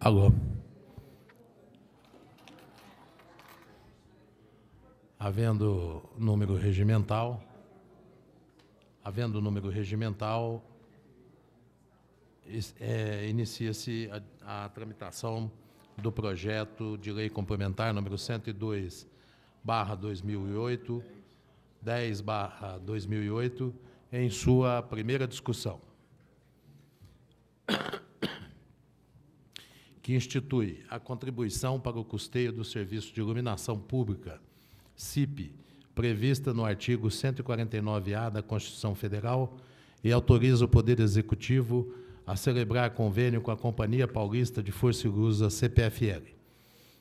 Alô. Havendo número regimental, inicia-se a tramitação do projeto de lei complementar número 102/2008, 10/2008, em sua primeira discussão, que institui a contribuição para o custeio do Serviço de Iluminação Pública, CIP, prevista no artigo 149-A da Constituição Federal, e autoriza o Poder Executivo a celebrar convênio com a Companhia Paulista de Força e Luz, a CPFL.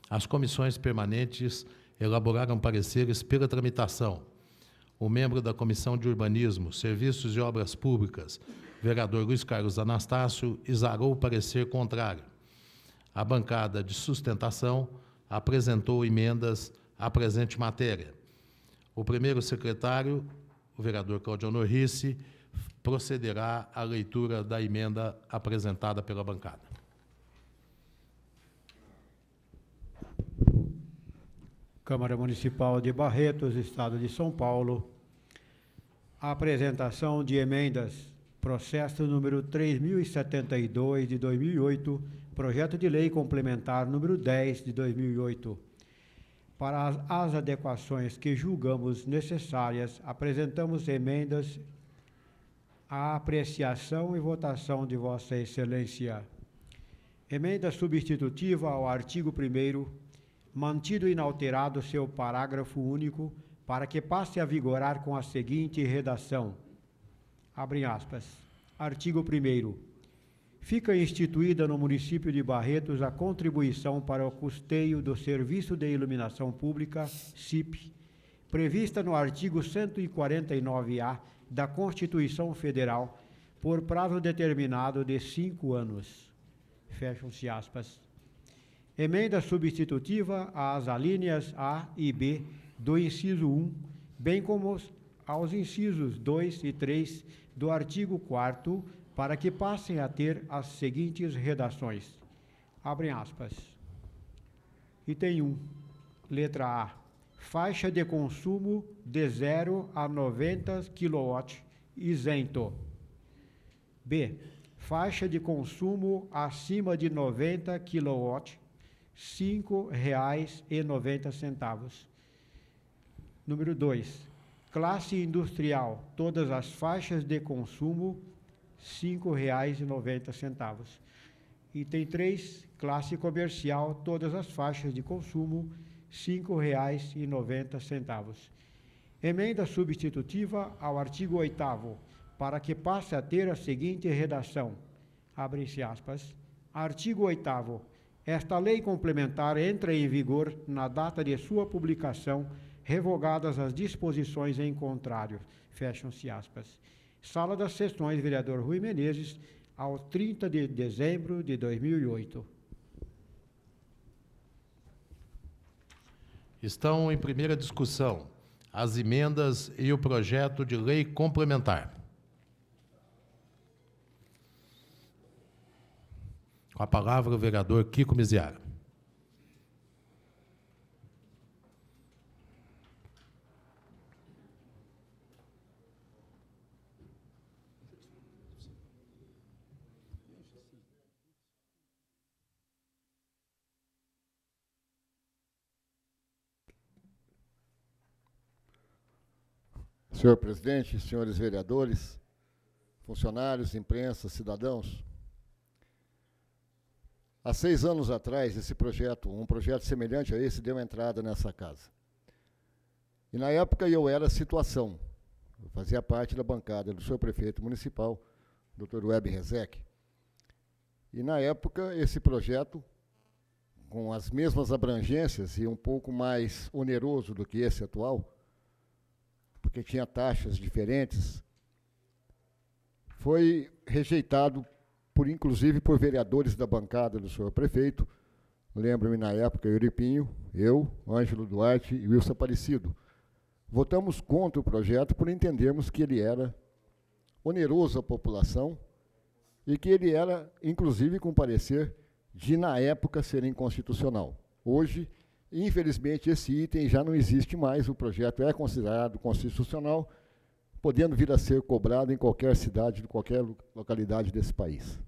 As comissões permanentes elaboraram pareceres pela tramitação. O membro da Comissão de Urbanismo, Serviços e Obras Públicas, vereador Luiz Carlos Anastácio, exarou o parecer contrário. A bancada de sustentação apresentou emendas à presente matéria. O primeiro secretário, o vereador Claudio Risse, procederá à leitura da emenda apresentada pela bancada. Câmara Municipal de Barretos, Estado de São Paulo. A apresentação de emendas. Processo número 3072 de 2008, projeto de lei complementar número 10 de 2008. Para as adequações que julgamos necessárias, apresentamos emendas à apreciação e votação de Vossa Excelência. Emenda substitutiva ao artigo 1º, mantido inalterado seu parágrafo único, para que passe a vigorar com a seguinte redação. Abrem aspas. Artigo 1º. Fica instituída no município de Barretos a contribuição para o custeio do Serviço de Iluminação Pública, CIP, prevista no artigo 149-A da Constituição Federal, por prazo determinado de 5 anos. Fecham-se aspas. Emenda substitutiva às alíneas A e B do inciso 1, bem como aos incisos 2 e 3 do artigo 4º, para que passem a ter as seguintes redações. Abrem aspas. Item 1, letra A. Faixa de consumo de 0 a 90 kW isento. B. Faixa de consumo acima de 90 kW, R$ 5,90. Número 2. Classe industrial, todas as faixas de consumo, R$ 5,90. Item 3, classe comercial, todas as faixas de consumo, R$ 5,90. Emenda substitutiva ao artigo 8º, para que passe a ter a seguinte redação. Abre-se aspas. Artigo 8º. Esta lei complementar entra em vigor na data de sua publicação, revogadas as disposições em contrário. Fecham-se aspas. Sala das Sessões, vereador Rui Menezes, ao 30 de dezembro de 2008. Estão em primeira discussão as emendas e o projeto de lei complementar. Com a palavra, o vereador Kiko Miziara. Senhor presidente, senhores vereadores, funcionários, imprensa, cidadãos, há 6 anos atrás, um projeto semelhante a esse, deu entrada nessa casa. E na época eu era situação, eu fazia parte da bancada do senhor prefeito municipal, Dr. Web Rezec. E na época esse projeto, com as mesmas abrangências e um pouco mais oneroso do que esse atual, porque tinha taxas diferentes, foi rejeitado, inclusive por vereadores da bancada do senhor prefeito. Lembro-me na época, Euripinho, eu, Ângelo Duarte e Wilson Aparecido. Votamos contra o projeto por entendermos que ele era oneroso à população e que ele era, inclusive, com parecer de, na época, ser inconstitucional. Hoje, infelizmente, esse item já não existe mais, o projeto é considerado constitucional, podendo vir a ser cobrado em qualquer cidade, de qualquer localidade desse país.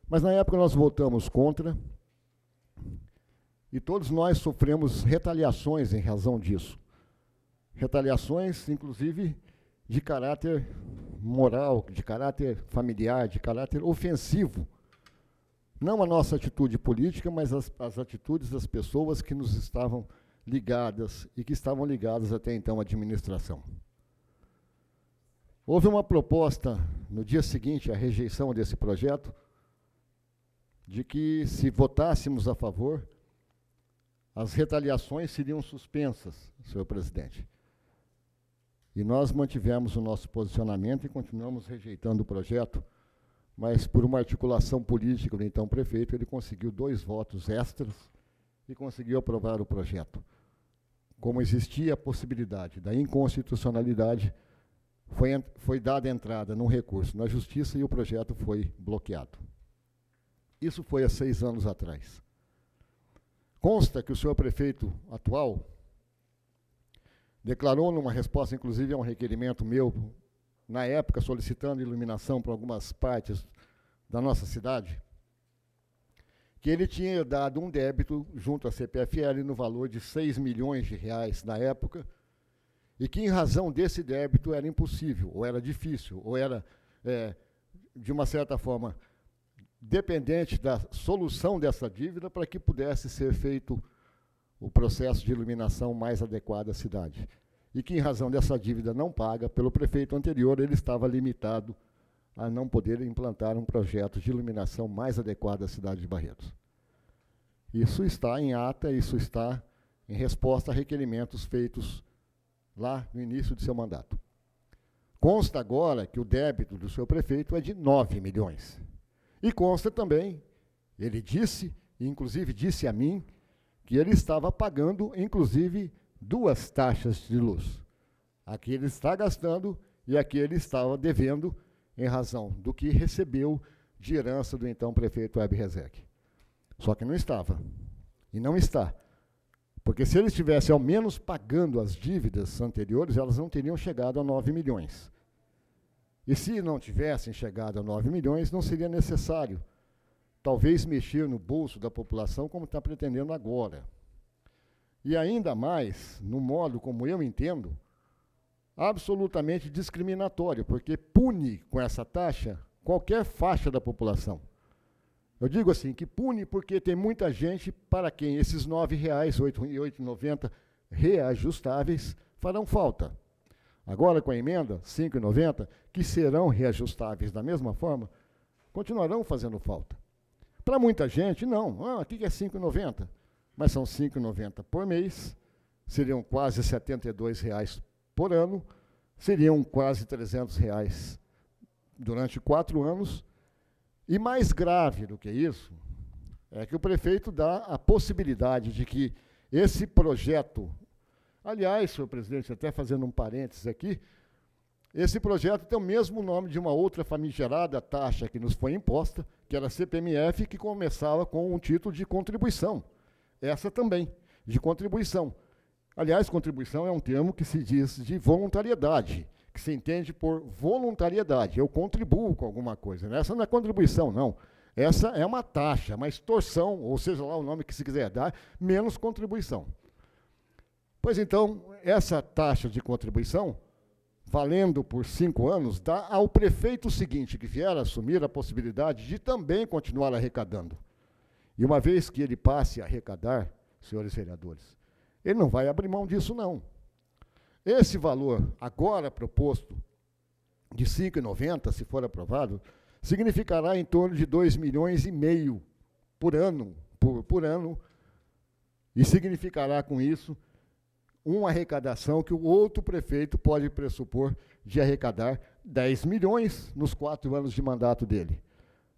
Mas, na época, nós votamos contra, e todos nós sofremos retaliações em razão disso. Retaliações, inclusive, de caráter moral, de caráter familiar, de caráter ofensivo. Não a nossa atitude política, mas as atitudes das pessoas que nos estavam ligadas e que estavam ligadas até então à administração. Houve uma proposta, no dia seguinte à rejeição desse projeto, de que, se votássemos a favor, as retaliações seriam suspensas, senhor presidente. E nós mantivemos o nosso posicionamento e continuamos rejeitando o projeto, mas por uma articulação política do então prefeito, ele conseguiu 2 votos extras e conseguiu aprovar o projeto. Como existia a possibilidade da inconstitucionalidade, foi dada entrada num recurso na Justiça e o projeto foi bloqueado. Isso foi há 6 anos atrás. Consta que o senhor prefeito atual declarou, numa resposta, inclusive, a um requerimento meu, na época, solicitando iluminação para algumas partes da nossa cidade, que ele tinha dado um débito junto à CPFL no valor de 6 milhões de reais na época, e que, em razão desse débito, era impossível, ou era difícil, ou era, de uma certa forma, dependente da solução dessa dívida para que pudesse ser feito o processo de iluminação mais adequado à cidade. E que, em razão dessa dívida não paga pelo prefeito anterior, ele estava limitado a não poder implantar um projeto de iluminação mais adequado à cidade de Barretos. Isso está em ata, isso está em resposta a requerimentos feitos lá no início de seu mandato. Consta agora que o débito do seu prefeito é de 9 milhões. E consta também, ele disse, inclusive disse a mim, que ele estava pagando, inclusive, 2 taxas de luz. Aqui ele está gastando e aqui ele estava devendo em razão do que recebeu de herança do então prefeito Heber Rezec. Só que não estava. E não está. Porque se ele estivesse ao menos pagando as dívidas anteriores, elas não teriam chegado a 9 milhões. E se não tivessem chegado a 9 milhões, não seria necessário, talvez, mexer no bolso da população como está pretendendo agora. E ainda mais, no modo como eu entendo, absolutamente discriminatório, porque pune com essa taxa qualquer faixa da população. Eu digo assim, que pune porque tem muita gente para quem esses R$ 9,8,90 reajustáveis farão falta. Agora, com a emenda, R$ 5,90, que serão reajustáveis da mesma forma, continuarão fazendo falta. Para muita gente, não. Aqui que é R$ 5,90. Mas são R$ 5,90 por mês, seriam quase R$ 72 por ano, seriam quase R$ 300 durante 4 anos. E mais grave do que isso, é que o prefeito dá a possibilidade de que esse projeto, aliás, senhor presidente, até fazendo um parênteses aqui, esse projeto tem o mesmo nome de uma outra famigerada taxa que nos foi imposta, que era a CPMF, que começava com um título de contribuição. Essa também, de contribuição. Aliás, contribuição é um termo que se diz de voluntariedade, que se entende por voluntariedade. Eu contribuo com alguma coisa. Né? Essa não é contribuição, não. Essa é uma taxa, uma extorsão, ou seja lá o nome que se quiser dar, menos contribuição. Pois então, essa taxa de contribuição, valendo por 5 anos, dá ao prefeito seguinte, que vier a assumir a possibilidade de também continuar arrecadando. E uma vez que ele passe a arrecadar, senhores vereadores, ele não vai abrir mão disso, não. Esse valor, agora proposto, de R$ 5,90, se for aprovado, significará em torno de R$ 2,5 milhões por ano, por ano, e significará, com isso, uma arrecadação que o outro prefeito pode pressupor de arrecadar 10 milhões nos 4 anos de mandato dele.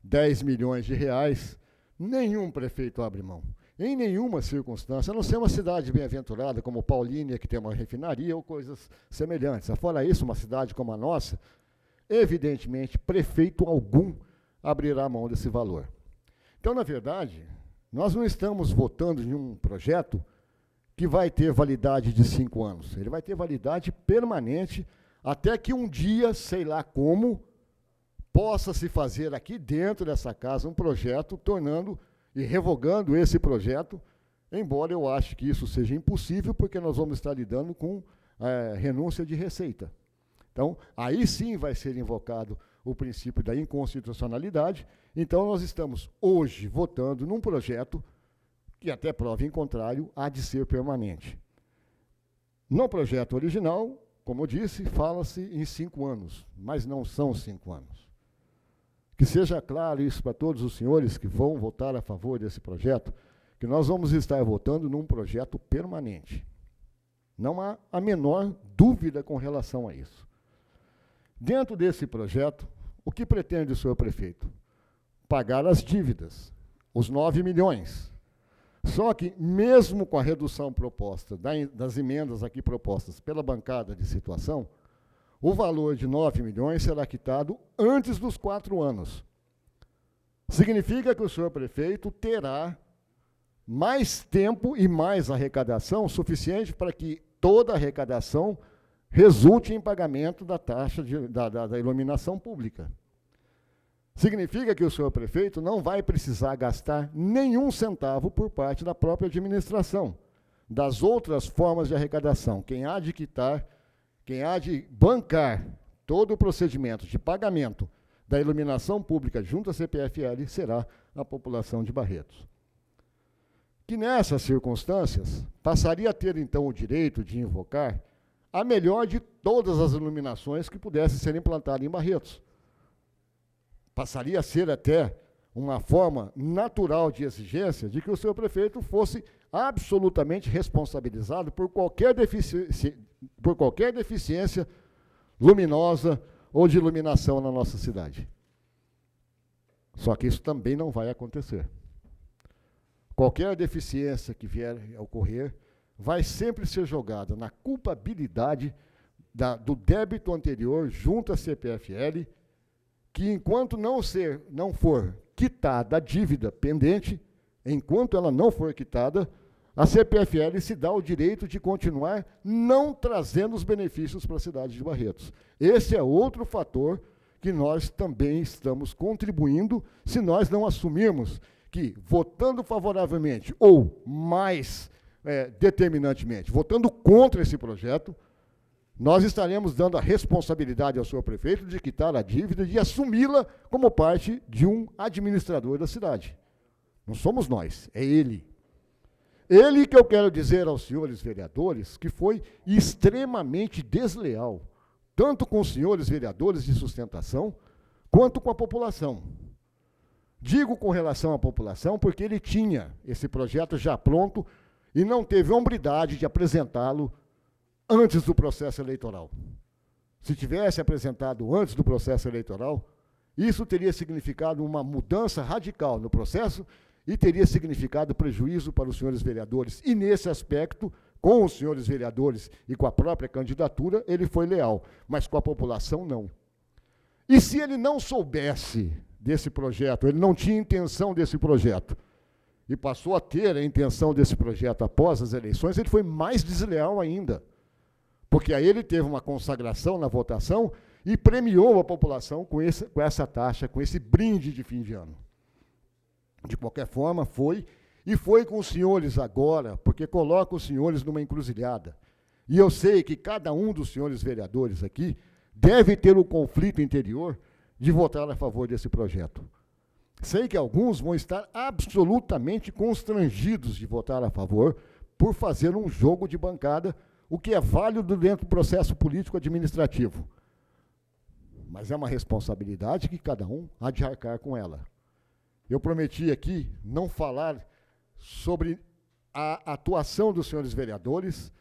10 milhões de reais, nenhum prefeito abre mão. Em nenhuma circunstância, a não ser uma cidade bem-aventurada como Paulínia, que tem uma refinaria ou coisas semelhantes. Fora isso, uma cidade como a nossa, evidentemente, prefeito algum abrirá mão desse valor. Então, na verdade, nós não estamos votando em um projeto que vai ter validade de 5 anos. Ele vai ter validade permanente até que um dia, sei lá como, possa se fazer aqui dentro dessa casa um projeto tornando e revogando esse projeto, embora eu ache que isso seja impossível, porque nós vamos estar lidando com renúncia de receita. Então, aí sim vai ser invocado o princípio da inconstitucionalidade. Então, nós estamos hoje votando num projeto que, até prova em contrário, há de ser permanente. No projeto original, como eu disse, fala-se em 5 anos, mas não são 5 anos. Que seja claro isso para todos os senhores que vão votar a favor desse projeto, que nós vamos estar votando num projeto permanente. Não há a menor dúvida com relação a isso. Dentro desse projeto, o que pretende o senhor prefeito? Pagar as dívidas, os 9 milhões. Só que, mesmo com a redução proposta, das emendas aqui propostas pela bancada de situação, o valor de 9 milhões será quitado antes dos 4 anos. Significa que o senhor prefeito terá mais tempo e mais arrecadação suficiente para que toda a arrecadação resulte em pagamento da taxa da iluminação pública. Significa que o senhor prefeito não vai precisar gastar nenhum centavo por parte da própria administração, das outras formas de arrecadação. Quem há de quitar, quem há de bancar todo o procedimento de pagamento da iluminação pública junto à CPFL será a população de Barretos. Que nessas circunstâncias passaria a ter, então, o direito de invocar a melhor de todas as iluminações que pudessem ser implantadas em Barretos. Passaria a ser até uma forma natural de exigência de que o seu prefeito fosse absolutamente responsabilizado por qualquer deficiência luminosa ou de iluminação na nossa cidade. Só que isso também não vai acontecer. Qualquer deficiência que vier a ocorrer vai sempre ser jogada na culpabilidade do débito anterior junto à CPFL, que enquanto não for quitada a dívida pendente, enquanto ela não for quitada, a CPFL se dá o direito de continuar não trazendo os benefícios para a cidade de Barretos. Esse é outro fator que nós também estamos contribuindo, se nós não assumirmos que, votando favoravelmente ou mais determinantemente, votando contra esse projeto, nós estaremos dando a responsabilidade ao senhor prefeito de quitar a dívida e assumi-la como parte de um administrador da cidade. Não somos nós, é ele. Ele que eu quero dizer aos senhores vereadores que foi extremamente desleal, tanto com os senhores vereadores de sustentação, quanto com a população. Digo com relação à população porque ele tinha esse projeto já pronto e não teve hombridade de apresentá-lo antes do processo eleitoral. Se tivesse apresentado antes do processo eleitoral, isso teria significado uma mudança radical no processo e teria significado prejuízo para os senhores vereadores. E, nesse aspecto, com os senhores vereadores e com a própria candidatura, ele foi leal, mas com a população, não. E se ele não soubesse desse projeto, ele não tinha intenção desse projeto, e passou a ter a intenção desse projeto após as eleições, ele foi mais desleal ainda. Porque aí ele teve uma consagração na votação e premiou a população com essa taxa, com esse brinde de fim de ano. De qualquer forma, foi com os senhores agora, porque coloca os senhores numa encruzilhada. E eu sei que cada um dos senhores vereadores aqui deve ter o conflito interior de votar a favor desse projeto. Sei que alguns vão estar absolutamente constrangidos de votar a favor por fazer um jogo de bancada, o que é válido dentro do processo político-administrativo. Mas é uma responsabilidade que cada um há de arcar com ela. Eu prometi aqui não falar sobre a atuação dos senhores vereadores,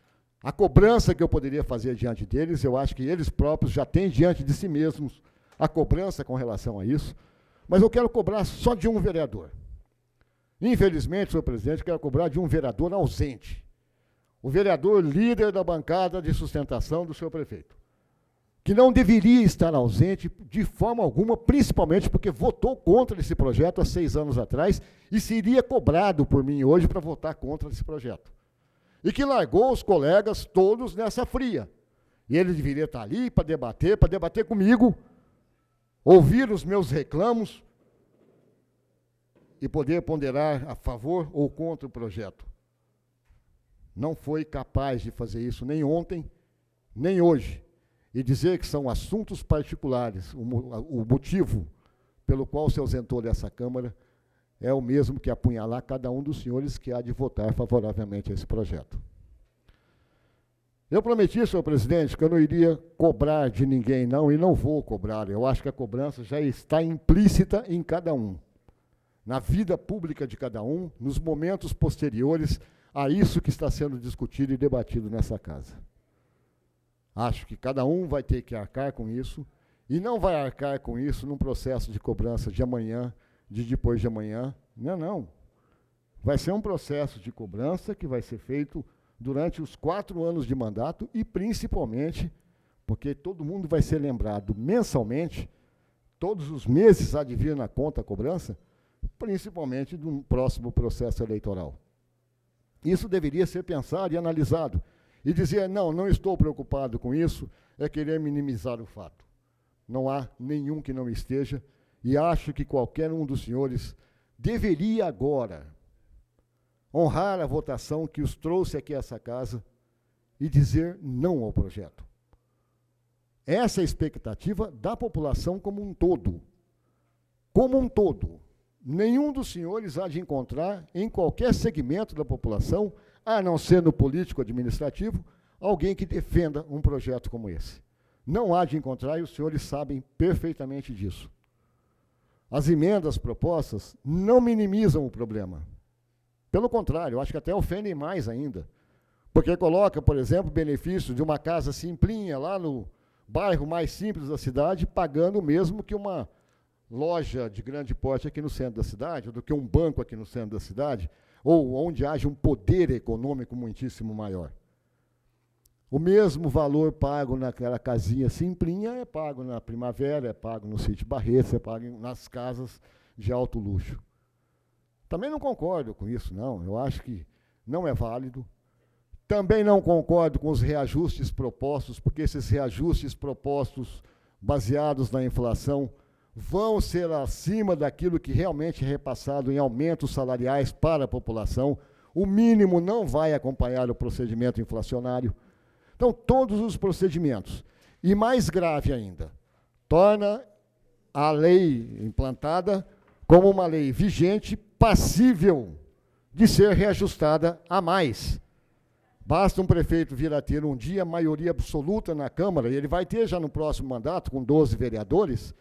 a cobrança que eu poderia fazer diante deles. Eu acho que eles próprios já têm diante de si mesmos a cobrança com relação a isso, mas eu quero cobrar só de um vereador. Infelizmente, senhor presidente, eu quero cobrar de um vereador ausente. O vereador líder da bancada de sustentação do senhor prefeito. que não deveria estar ausente de forma alguma, principalmente porque votou contra esse projeto há 6 anos atrás e seria cobrado por mim hoje para votar contra esse projeto. E que largou os colegas todos nessa fria. E ele deveria estar ali para debater comigo, ouvir os meus reclamos e poder ponderar a favor ou contra o projeto. Não foi capaz de fazer isso nem ontem, nem hoje. E dizer que são assuntos particulares, o motivo pelo qual se ausentou dessa Câmara é o mesmo que apunhalar cada um dos senhores que há de votar favoravelmente a esse projeto. Eu prometi, senhor presidente, que eu não iria cobrar de ninguém, não, e não vou cobrar. Eu acho que a cobrança já está implícita em cada um, na vida pública de cada um, nos momentos posteriores a isso que está sendo discutido e debatido nessa casa. Acho que cada um vai ter que arcar com isso, e não vai arcar com isso num processo de cobrança de amanhã, de depois de amanhã. Não. Vai ser um processo de cobrança que vai ser feito durante os 4 anos de mandato e, principalmente, porque todo mundo vai ser lembrado mensalmente, todos os meses há de vir na conta a cobrança, principalmente do próximo processo eleitoral. Isso deveria ser pensado e analisado. E dizer, não estou preocupado com isso, é querer minimizar o fato. Não há nenhum que não esteja, e acho que qualquer um dos senhores deveria agora honrar a votação que os trouxe aqui a essa casa e dizer não ao projeto. Essa é a expectativa da população como um todo. Como um todo. Nenhum dos senhores há de encontrar, em qualquer segmento da população, a não ser no político-administrativo, alguém que defenda um projeto como esse. Não há de encontrar, e os senhores sabem perfeitamente disso. As emendas propostas não minimizam o problema. Pelo contrário, eu acho que até ofendem mais ainda. Porque coloca, por exemplo, o benefício de uma casa simplinha lá no bairro mais simples da cidade, pagando o mesmo que uma loja de grande porte aqui no centro da cidade, ou do que um banco aqui no centro da cidade, ou onde haja um poder econômico muitíssimo maior. O mesmo valor pago naquela casinha simplinha é pago na Primavera, é pago no Sítio Barreto, é pago nas casas de alto luxo. Também não concordo com isso, não. Eu acho que não é válido. Também não concordo com os reajustes propostos, porque esses reajustes propostos, baseados na inflação, vão ser acima daquilo que realmente é repassado em aumentos salariais para a população. O mínimo não vai acompanhar o procedimento inflacionário. Então, todos os procedimentos. E mais grave ainda, torna a lei implantada como uma lei vigente, passível de ser reajustada a mais. Basta um prefeito vir a ter um dia maioria absoluta na Câmara, e ele vai ter já no próximo mandato, com 12 vereadores,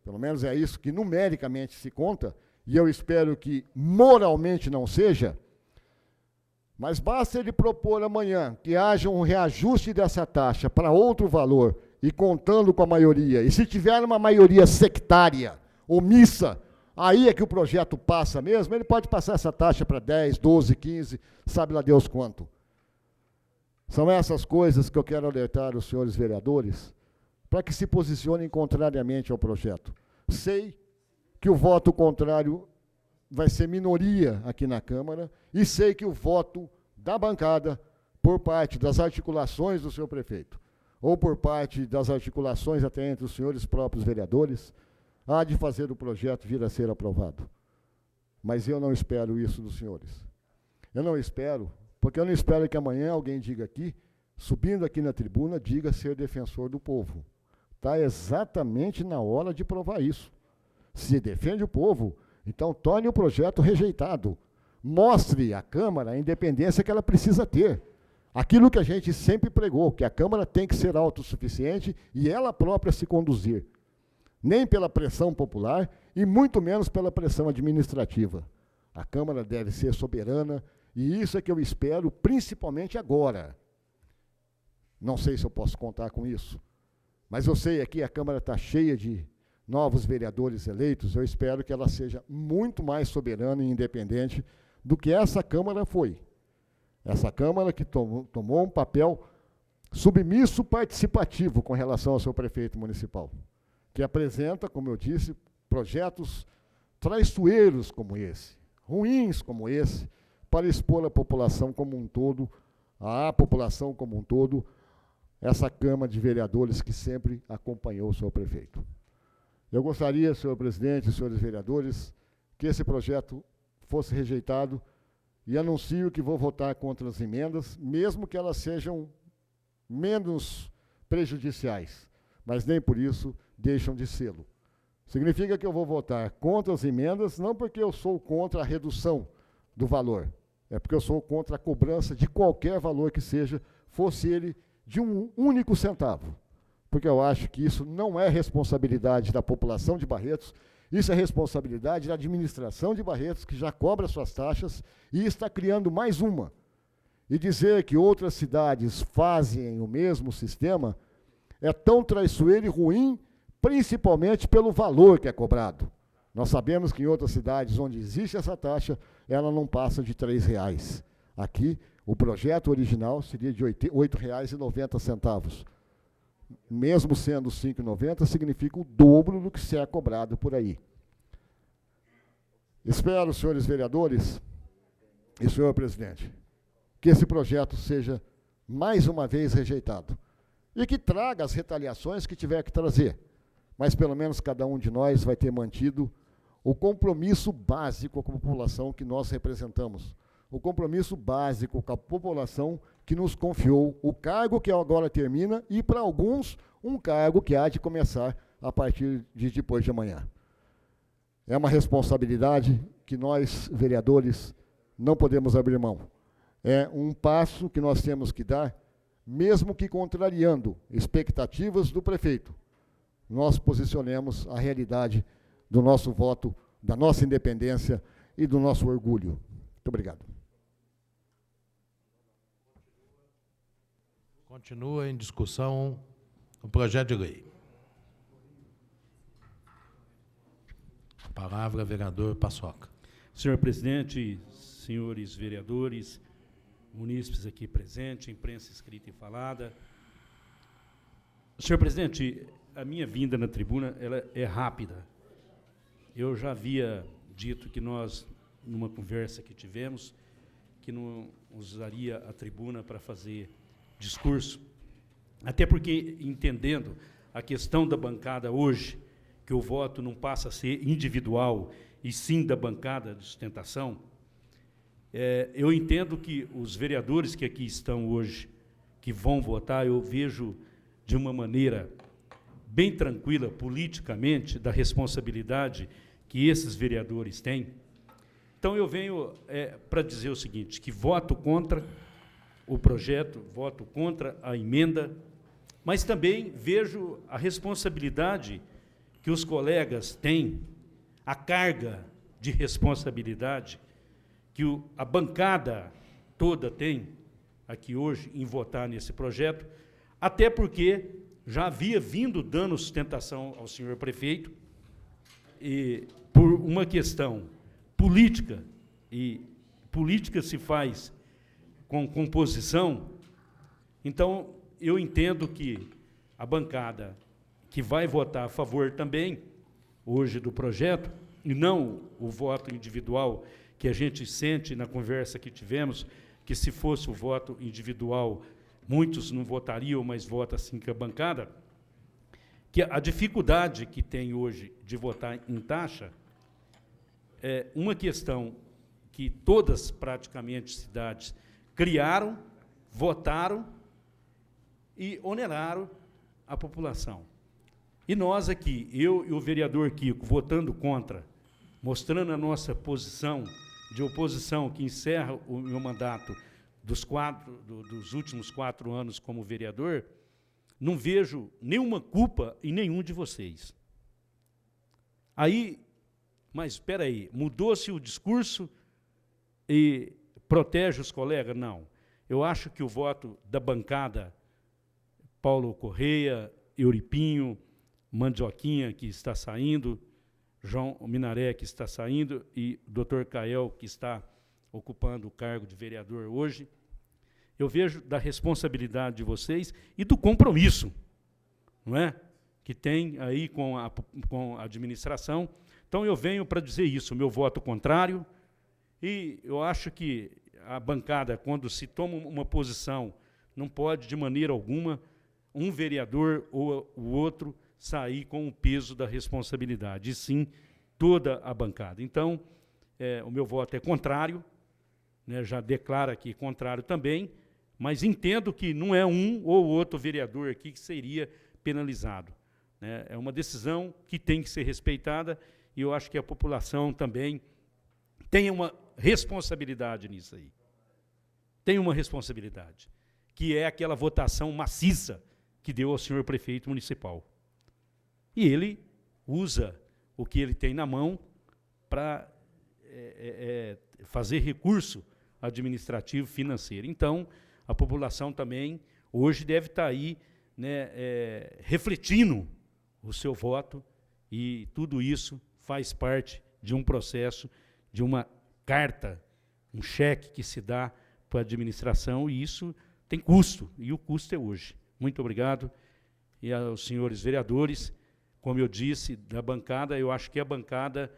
pelo menos é isso que numericamente se conta, e eu espero que moralmente não seja, mas basta ele propor amanhã que haja um reajuste dessa taxa para outro valor, e contando com a maioria, e se tiver uma maioria sectária, omissa, aí é que o projeto passa mesmo, ele pode passar essa taxa para 10, 12, 15, sabe lá Deus quanto. São essas coisas que eu quero alertar os senhores vereadores, para que se posicionem contrariamente ao projeto. Sei que o voto contrário vai ser minoria aqui na Câmara, e sei que o voto da bancada, por parte das articulações do senhor prefeito, ou por parte das articulações até entre os senhores próprios vereadores, há de fazer o projeto vir a ser aprovado. Mas eu não espero isso dos senhores. Eu não espero, porque eu não espero que amanhã alguém diga aqui, subindo aqui na tribuna, diga ser defensor do povo. Está exatamente na hora de provar isso. Se defende o povo, então torne o projeto rejeitado. Mostre à Câmara a independência que ela precisa ter. Aquilo que a gente sempre pregou, que a Câmara tem que ser autossuficiente e ela própria se conduzir. Nem pela pressão popular e muito menos pela pressão administrativa. A Câmara deve ser soberana e isso é que eu espero, principalmente agora. Não sei se eu posso contar com isso, mas eu sei aqui a Câmara está cheia de novos vereadores eleitos, eu espero que ela seja muito mais soberana e independente do que essa Câmara foi. Essa Câmara que tomou um papel submisso participativo com relação ao seu prefeito municipal, que apresenta, como eu disse, projetos traiçoeiros como esse, ruins como esse, para expor a população como um todo, a população como um todo, essa Câmara de Vereadores que sempre acompanhou o seu prefeito. Eu gostaria, senhor presidente, senhores vereadores, que esse projeto fosse rejeitado e anuncio que vou votar contra as emendas, mesmo que elas sejam menos prejudiciais, mas nem por isso deixam de sê-lo. Significa que eu vou votar contra as emendas, não porque eu sou contra a redução do valor, é porque eu sou contra a cobrança de qualquer valor que seja, fosse ele de um único centavo, porque eu acho que isso não é responsabilidade da população de Barretos, isso é responsabilidade da administração de Barretos, que já cobra suas taxas e está criando mais uma. E dizer que outras cidades fazem o mesmo sistema é tão traiçoeiro e ruim, principalmente pelo valor que é cobrado. Nós sabemos que em outras cidades onde existe essa taxa, ela não passa de R$ 3,00. Aqui, o projeto original seria de R$ 8,90. Mesmo sendo R$ 5,90, significa o dobro do que se é cobrado por aí. Espero, senhores vereadores e senhor presidente, que esse projeto seja mais uma vez rejeitado e que traga as retaliações que tiver que trazer, mas pelo menos cada um de nós vai ter mantido o compromisso básico com a população que nós representamos, o compromisso básico com a população que nos confiou o cargo que agora termina e, para alguns, um cargo que há de começar a partir de depois de amanhã. É uma responsabilidade que nós, vereadores, não podemos abrir mão. É um passo que nós temos que dar, mesmo que contrariando expectativas do prefeito. Nós posicionemos a realidade do nosso voto, da nossa independência e do nosso orgulho. Muito obrigado. Continua em discussão o projeto de lei. Palavra, vereador Paçoca. Senhor presidente, senhores vereadores, munícipes aqui presentes, imprensa escrita e falada. Senhor presidente, a minha vinda na tribuna ela é rápida. Eu já havia dito que nós, numa conversa que tivemos, que não usaria a tribuna para fazer discurso, até porque, entendendo a questão da bancada hoje, que o voto não passa a ser individual, e sim da bancada de sustentação, eu entendo que os vereadores que aqui estão hoje, que vão votar, eu vejo de uma maneira bem tranquila, politicamente, da responsabilidade que esses vereadores têm. Então, eu venho para dizer o seguinte, que voto contra o projeto, voto contra a emenda, mas também vejo a responsabilidade que os colegas têm, a carga de responsabilidade que a bancada toda tem aqui hoje em votar nesse projeto, até porque já havia vindo dando sustentação ao senhor prefeito, e por uma questão política, e política se faz com composição, então eu entendo que a bancada que vai votar a favor também, hoje, do projeto, e não o voto individual que a gente sente na conversa que tivemos, que se fosse o voto individual, muitos não votariam, mas vota assim que a bancada, que a dificuldade que tem hoje de votar em taxa é uma questão que todas, praticamente, cidades criaram, votaram e oneraram a população. E nós aqui, eu e o vereador Kiko, votando contra, mostrando a nossa posição de oposição, que encerra o meu mandato dos últimos 4 anos como vereador, não vejo nenhuma culpa em nenhum de vocês. Aí, mas espera aí, mudou-se o discurso e protege os colegas? Não. Eu acho que o voto da bancada, Paulo Correia, Euripinho, Mandioquinha, que está saindo, João Minaré, que está saindo, e o doutor Cael, que está ocupando o cargo de vereador hoje, eu vejo da responsabilidade de vocês e do compromisso, não é? Que tem aí com a administração. Então, eu venho para dizer isso, o meu voto contrário, e eu acho que a bancada, quando se toma uma posição, não pode, de maneira alguma, um vereador ou o outro sair com o peso da responsabilidade, e sim toda a bancada. Então, o meu voto é contrário, né, já declaro aqui contrário também, mas entendo que não é um ou outro vereador aqui que seria penalizado, né? É uma decisão que tem que ser respeitada, e eu acho que a população também tem uma responsabilidade nisso aí. Tem uma responsabilidade, que é aquela votação maciça que deu ao senhor prefeito municipal. E ele usa o que ele tem na mão para fazer recurso administrativo financeiro. Então, a população também hoje deve estar aí, né, refletindo o seu voto, e tudo isso faz parte de um processo, de uma carta, um cheque que se dá para a administração, e isso tem custo, e o custo é hoje. Muito obrigado. E aos senhores vereadores, como eu disse, da bancada, eu acho que a bancada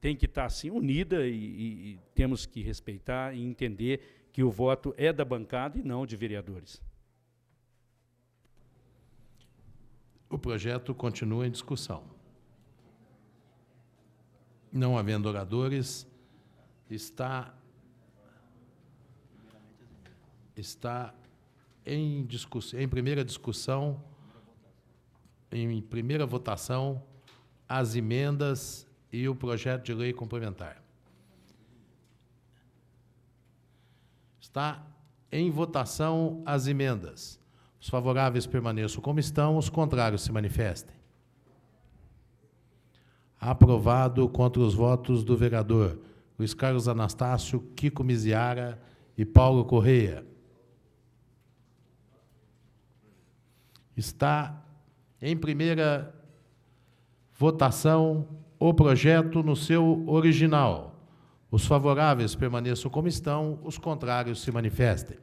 tem que estar assim unida, e temos que respeitar e entender que o voto é da bancada e não de vereadores. O projeto continua em discussão. Não havendo oradores, está em discussão, em primeira discussão, em primeira votação, as emendas e o projeto de lei complementar. Está em votação as emendas. Os favoráveis permaneçam como estão, os contrários se manifestem. Aprovado contra os votos do vereador Luiz Carlos Anastácio, Kiko Miziara e Paulo Correia. Está em primeira votação o projeto no seu original. Os favoráveis permaneçam como estão, os contrários se manifestem.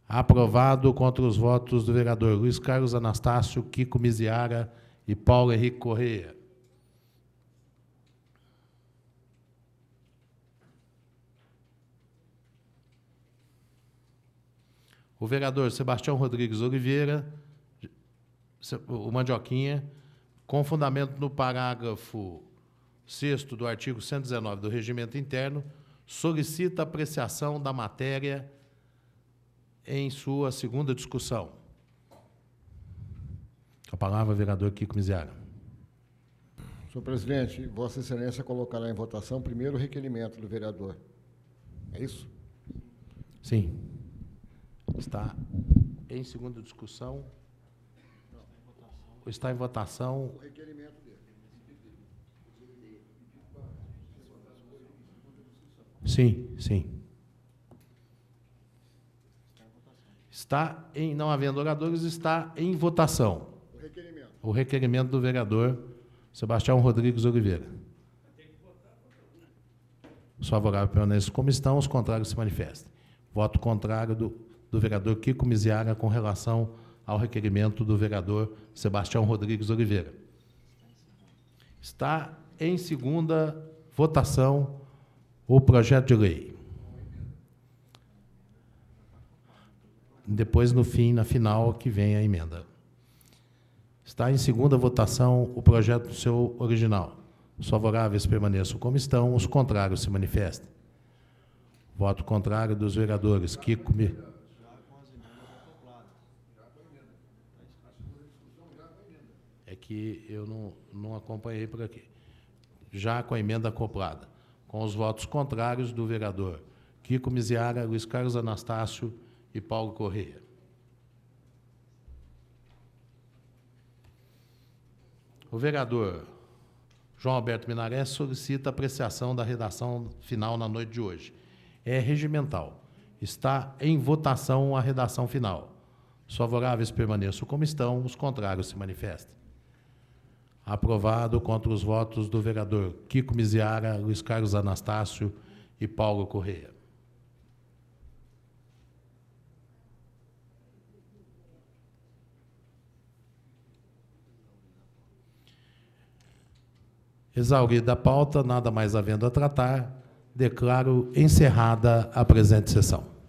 Aprovado contra os votos do vereador Luiz Carlos Anastácio, Kiko Miziara e Paulo Henrique Correia. O vereador Sebastião Rodrigues Oliveira, o Mandioquinha, com fundamento no parágrafo 6º do artigo 119 do Regimento Interno, solicita apreciação da matéria em sua segunda discussão. A palavra, vereador Kiko Miziara. Senhor presidente, Vossa Excelência colocará em votação primeiro o requerimento do vereador. É isso? Sim. Está em segunda discussão. Está em votação. O requerimento dele. Sim, sim. Está em, não havendo oradores, está em votação. O requerimento do vereador Sebastião Rodrigues Oliveira. Os favoráveis permanecem como estão, os contrários se manifestem. Voto contrário do vereador Kiko Miziara com relação ao requerimento do vereador Sebastião Rodrigues Oliveira. Está em segunda votação o projeto de lei. Depois, no fim, na final, que vem a emenda. Está em segunda votação o projeto do seu original. Os favoráveis permaneçam como estão, os contrários se manifestem. Voto contrário dos vereadores Kiko Miziara. É que eu não acompanhei por aqui. Já com a emenda acoplada. Com os votos contrários do vereador Kiko Miziara, Luiz Carlos Anastácio e Paulo Correia. O vereador João Alberto Minaré solicita apreciação da redação final na noite de hoje. É regimental. Está em votação a redação final. Os favoráveis permaneçam como estão, os contrários se manifestem. Aprovado contra os votos do vereador Kiko Miziara, Luiz Carlos Anastácio e Paulo Correia. Exaurida a pauta, nada mais havendo a tratar, declaro encerrada a presente sessão.